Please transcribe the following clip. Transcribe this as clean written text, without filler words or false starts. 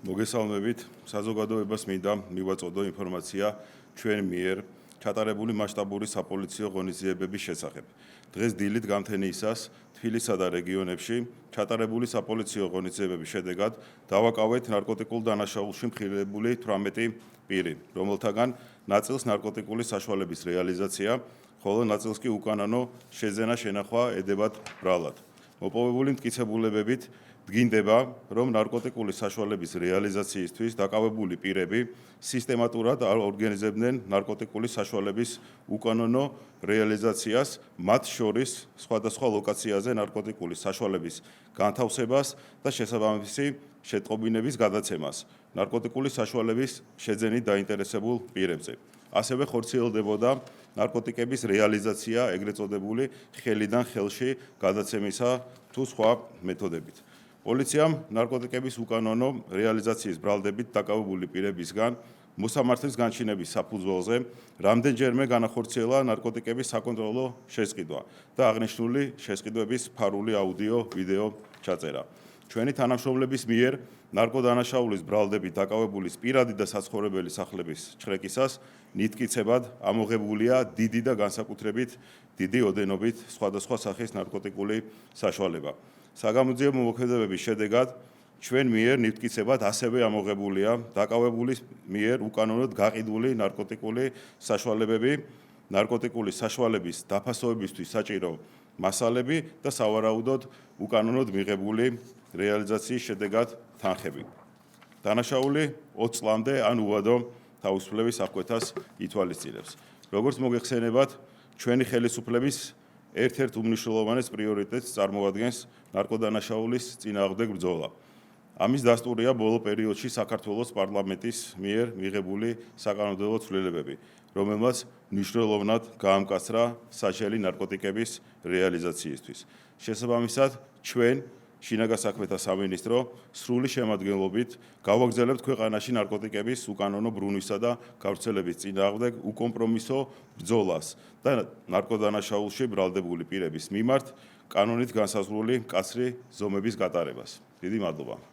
მოგესალმებით. საზოგადოებას მინდა მივაწოდო ინფორმაცია ჩვენ მიერ ჩატარებული მასშტაბური საპოლიციო ღონისძიებების შესახებ. დღეს დილით გამთენიისას თბილისსა და რეგიონებში ჩატარებული საპოლიციო ღონისძიებების შედეგად დავაკავეთ ნარკოტიკულ დანაშაულში მხილებული 18 პირი, რომელთაგან ნაწილს ნარკოტიკული საშუალების რეალიზაცია, ხოლო ნაწილს კი უკანონო შეძენა შენახვა ედებათ ბრალად. მოპოვებული მტკიცებულებებით დგინდება, რომ ნარკოტიკული საშუალების რეალიზაციისთვის დაკავებული პირები სისტემატურად ორგანიზებდნენ ნარკოტიკული საშუალების უკანონო რეალიზაციას, მათ შორის სხვადასხვა ლოკაციაზე ნარკოტიკული საშუალების განთავსებას და შესაბამისი შეტყობინების გადაცემას ნარკოტიკული საშუალების შეძენით დაინტერესებულ პირებზე. ასევე ხორციელდებოდა ნარკოტიკების რეალიზაცია ეგრეთ წოდებული ხელიდან ხელში გადაცემისა თუ სხვა მეთოდებით. პოლიციამ ნარკოტიკების უკანონო რეალიზაციის ბრალდებით დაკავებული პირებისგან მოსამართლის განჩინების საფუძველზე რამდენჯერმე განახორციელა ნარკოტიკების საკონტროლო შესყიდვა და აღნიშნული შესყიდვების ფარული აუდიო-ვიდეო ჩაწერა. ჩვენი თანამშრომლების მიერ ნარკოდანაშაულის ბრალდებით დაკავებულის პირადი და საცხოვრებელი სახლების ჩხრეკისას ნიტკიცებად ამოღებულია დიდი და განსაკუთრებით დიდი ოდენობით სხვადასხვა სახის ნარკოტიკული საშუალება. საგამოძიებო მოქმედებების შედეგად ჩვენ მიერ ნიტკიცებად ასევე ამოღებულია დაკავებულის მიერ უკანონოდ გაყიდული ნარკოტიკული საშუალებები, ნარკოტიკული საშუალების დაფასებისთვის საჭირო მასალები და სავარაუდოდ უკანონოდ მიღებული რეალიზაციის შედეგად თანხები. დანაშაული 20 წლამდე ან უვადო თავისუფლების აღკვეთას ითვალისწინებს. როგორც მოგეხსენებათ, ჩვენი ხელისუფლების ერთ-ერთ უმნიშვნელოვანეს პრიორიტეტს წარმოადგენს ნარკოდანაშაულის წინააღმდეგ ბრძოლა. ამის დასტურია ბოლო პერიოდში საქართველოს პარლამენტის მიერ მიღებული საკანონმდებლო ცვლილებები, რომელმაც მნიშვნელოვნად გაამკაცრა საჭირო ნარკოტიკების რეალიზაციისთვის. შესაბამისად, ჩვენ შინაგან საქმეთა სამინისტრო სრული შემადგენლობით გავაგრძელებთ ქვეყანაში ნარკოტიკების უკანონო ბრუნვისა და გავრცელების წინააღმდეგ უკომპრომისო ბრძოლას და ნარკოდანაშაულში ბრალდებული პირების მიმართ კანონით განსაზღვრული მკაცრი ზომების გატარებას. დიდი მადლობა.